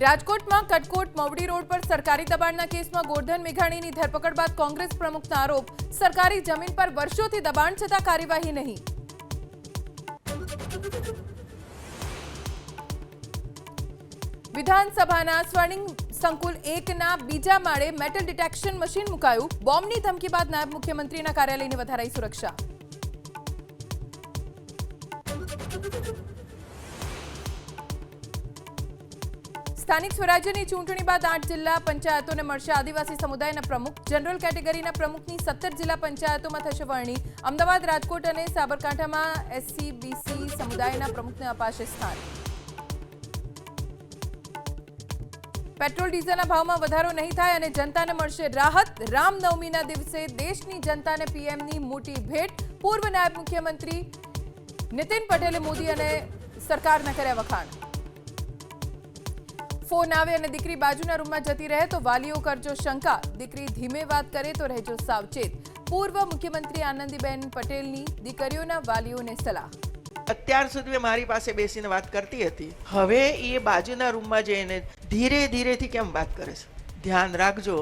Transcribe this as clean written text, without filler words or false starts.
રાજકોટમાં કટકોટ મવડી રોડ પર સરકારી દબાણના કેસમાં ગોરધન મેઘાણીની ધરપકડ બાદ કોંગ્રેસ પ્રમુખનો આરોપ, સરકારી જમીન પર વર્ષોથી દબાણ છતાં કાર્યવાહી નહીં. વિધાનસભાના સ્વર્ણિમ સંકુલ 1ના બીજા માળે મેટલ ડિટેક્શન મશીન મુકાયું. બોમ્બની ધમકી બાદ નાયબ મુખ્યમંત્રીના કાર્યાલયની વધારાઈ સુરક્ષા. સ્થાનિક સ્વરાજ્યની ચૂંટણી બાદ 8 જિલ્લા પંચાયતોને મળશે આદિવાસી સમુદાયના પ્રમુખ. જનરલ કેટેગરીના પ્રમુખની 17 જિલ્લા પંચાયતોમાં થશે વરણી. અમદાવાદ, રાજકોટ અને સાબરકાંઠામાં SC/BC સમુદાયના પ્રમુખને અપાશે સ્થાન. પેટ્રોલ ડીઝલના ભાવમાં વધારો નહીં થાય અને જનતાને મળશે રાહત. રામનવમીના દિવસે દેશની જનતાને પીએમની મોટી ભેટ. પૂર્વ નાયબ મુખ્યમંત્રી નીતિન પટેલે મોદી અને સરકારના કર્યા વખાણ. ફોન આવે અને દીકરી બાજુના રૂમમાં જતી રહે તો વાલીઓ કરજો શંકા. દીકરી ધીમે વાત કરે તો રહેજો સાવચેત. પૂર્વ મુખ્યમંત્રી આનંદીબેન પટેલની દીકરીઓના વાલીઓને સલાહ. અત્યાર સુધી મારી પાસે બેસીને વાત કરતી હતી, હવે એ બાજુના રૂમમાં જઈને ધીરે ધીરેથી કેમ વાત કરે છે, ધ્યાન રાખજો.